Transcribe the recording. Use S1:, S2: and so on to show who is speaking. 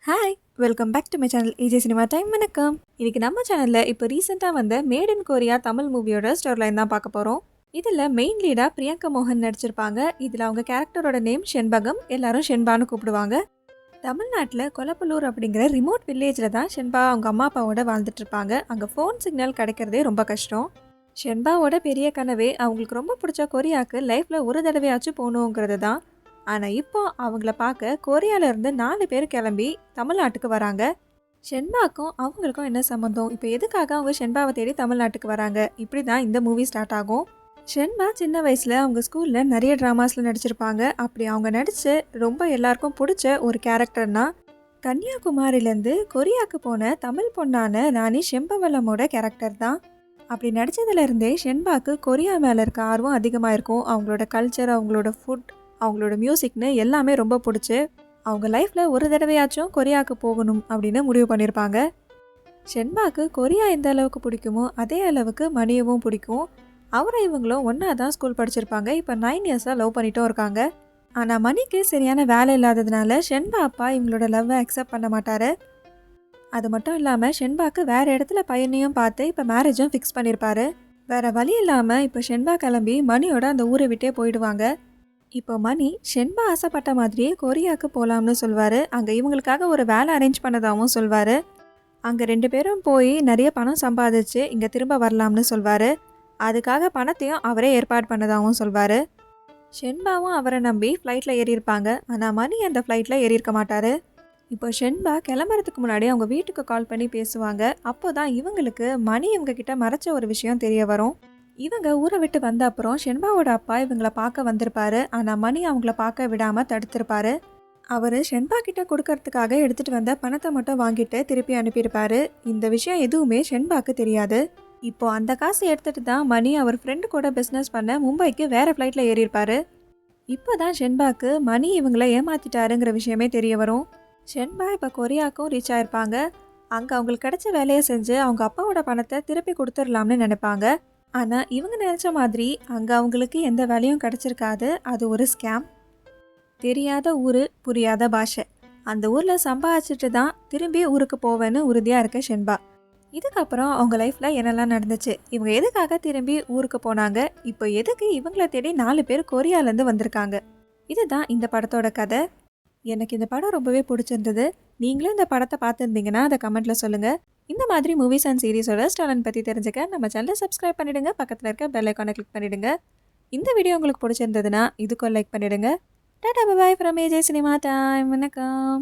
S1: Hi welcome back to my channel AJ cinema time. வணக்கம். இன்னைக்கு நம்ம சேனலில் இப்போ ரீசெண்டாக வந்த மேட் இன் கொரியா தமிழ் மூவியோட ஸ்டோரி லைன் தான் பார்க்க போகிறோம். இதில் மெயின் லீடாக பிரியங்கா மோகன் நடிச்சிருப்பாங்க. இதில் அவங்க கேரக்டரோட நேம் ஷென்பகம், எல்லாரும் ஷென்பான்னு கூப்பிடுவாங்க. தமிழ்நாட்டில் கொலப்பலூர் அப்படிங்கிற ரிமோட் வில்லேஜில் தான் ஷென்பா அவங்க அம்மா அப்பாவோட வாழ்ந்துட்டு இருப்பாங்க. அங்கே ஃபோன் சிக்னல் கிடைக்கிறதே ரொம்ப கஷ்டம். ஷென்பாவோட பெரிய கனவே அவங்களுக்கு ரொம்ப பிடிச்ச கொரியாவுக்கு லைஃப்பில் ஒரு தடவையாச்சும் போகணுங்கிறது தான். ஆனால் இப்போ அவங்கள பார்க்க கொரியாவிலேருந்து 4 பேர் கிளம்பி தமிழ்நாட்டுக்கு வராங்க. ஷென்பாக்கும் அவங்களுக்கும் என்ன சம்மந்தம், இப்போ எதுக்காக அவங்க ஷென்பாவை தேடி தமிழ்நாட்டுக்கு வராங்க, இப்படி தான் இந்த மூவி ஸ்டார்ட் ஆகும். ஷென்பா சின்ன வயசில் அவங்க ஸ்கூலில் நிறைய ட்ராமாஸில் நடிச்சிருப்பாங்க. அப்படி அவங்க நடித்து ரொம்ப எல்லாருக்கும் பிடிச்ச ஒரு கேரக்டர்னா கன்னியாகுமரியிலேருந்து கொரியாவுக்கு போன தமிழ் பொண்ணான ராணி ஷெம்பவலமோட கேரக்டர் தான். அப்படி நடித்ததுலேருந்தே ஷென்பாக்கு கொரியா மேலே இருக்க ஆர்வம் அதிகமாக இருக்கும். அவங்களோட கல்ச்சர், அவங்களோட ஃபுட், அவங்களோட மியூசிக்னு எல்லாமே ரொம்ப பிடிச்சி அவங்க லைஃப்பில் ஒரு தடவையாச்சும் கொரியாவுக்கு போகணும் அப்படின்னு முடிவு பண்ணியிருப்பாங்க. ஷென்பாக்கு கொரியா எந்த அளவுக்கு பிடிக்குமோ அதே அளவுக்கு மணியவும் பிடிக்கும். அவரை இவங்களும் ஒன்றா தான் ஸ்கூல் படிச்சிருப்பாங்க. இப்போ 9 இயர்ஸாக லவ் பண்ணிட்டும் இருக்காங்க. ஆனால் மணிக்கு சரியான வேலை இல்லாததுனால ஷென்பா அப்பா இவங்களோட லவ்வை அக்செப்ட் பண்ண மாட்டார். அது மட்டும் இல்லாமல் ஷென்பாக்கு வேறு இடத்துல பையனையும் பார்த்து இப்போ மேரேஜும் ஃபிக்ஸ் பண்ணியிருப்பாரு. வேறு வழி இல்லாமல் இப்போ ஷென்பா கிளம்பி மணியோட அந்த ஊரை விட்டே போயிடுவாங்க. இப்போ மணி ஷென்பா ஆசைப்பட்ட மாதிரியே கொரியாவுக்கு போகலாம்னு சொல்வார். அங்கே இவங்களுக்காக ஒரு வேலை அரேஞ்ச் பண்ணதாகவும் சொல்வார். அங்கே 2 பேரும் போய் நிறைய பணம் சம்பாதிச்சு இங்கே திரும்ப வரலாம்னு சொல்வார். அதுக்காக பணத்தையும் அவரே ஏற்பாடு பண்ணதாகவும் சொல்வார். ஷென்பாவும் அவரை நம்பி ஃப்ளைட்டில் ஏறியிருப்பாங்க. ஆனால் மணி அந்த ஃப்ளைட்டில் ஏறியிருக்க மாட்டார். இப்போ ஷென்பா கிளம்புறதுக்கு முன்னாடி அவங்க வீட்டுக்கு கால் பண்ணி பேசுவாங்க. அப்போ தான் இவங்களுக்கு மணி இவங்கக்கிட்ட மறைச்ச ஒரு விஷயம் தெரிய வரும். இவங்க ஊரை விட்டு வந்த அப்புறம் ஷென்பாவோட அப்பா இவங்களை பார்க்க வந்திருப்பாரு. ஆனால் மணி அவங்கள பார்க்க விடாமல் தடுத்திருப்பாரு. அவர் ஷென்பா கிட்ட கொடுக்கறதுக்காக எடுத்துகிட்டு வந்த பணத்தை மட்டும் வாங்கிட்டு திருப்பி அனுப்பியிருப்பாரு. இந்த விஷயம் எதுவுமே ஷென்பாக்கு தெரியாது. இப்போ அந்த காசு எடுத்துகிட்டு தான் மணி அவர் ஃப்ரெண்டு கூட பிஸ்னஸ் பண்ண மும்பைக்கு வேறு ஃப்ளைட்டில் ஏறியிருப்பாரு. இப்போ தான் ஷென்பாக்கு மணி இவங்களை ஏமாற்றிட்டாருங்கிற விஷயமே தெரிய வரும். ஷென்பா இப்போ கொரியாவுக்கும் ரீச் ஆயிருப்பாங்க. அங்கே அவங்களுக்கு கிடைச்ச வேலையை செஞ்சு அவங்க அப்பாவோட பணத்தை திருப்பி கொடுத்துடலாம்னு நினைப்பாங்க. ஆனால் இவங்க நினச்ச மாதிரி அங்கே அவங்களுக்கு எந்த வேலையும் கிடச்சிருக்காது. அது ஒரு ஸ்கேம். தெரியாத ஊர், புரியாத பாஷை. அந்த ஊரில் சம்பாதிச்சுட்டு தான் திரும்பி ஊருக்கு போவேன்னு உறுதியாக இருக்க ஷென்பா. இதுக்கப்புறம் அவங்க லைஃப்பில் என்னெல்லாம் நடந்துச்சு, இவங்க எதுக்காக திரும்பி ஊருக்கு போனாங்க, இப்போ எதுக்கு இவங்கள தேடி 4 பேர் கொரியாலேருந்து வந்திருக்காங்க, இதுதான் இந்த படத்தோட கதை. எனக்கு இந்த படம் ரொம்பவே பிடிச்சிருந்தது. நீங்களும் இந்த படத்தை பார்த்துருந்தீங்கன்னா அதை கமெண்ட்டில் சொல்லுங்கள். இந்த மாதிரி மூவிஸ் அண்ட் சீரிஸோட ஸ்டாலன் பற்றி தெரிஞ்சுக்க நம்ம சேனலை சப்ஸ்கிரைப் பண்ணிவிடுங்க. பக்கத்தில் இருக்க பெல் ஐக்கானை கிளிக் பண்ணிவிடுங்க. இந்த வீடியோ உங்களுக்கு பிடிச்சிருந்ததுன்னா இதுக்கும் லைக் பண்ணிவிடுங்க. Tata bye from AJ cinema time. வணக்கம்.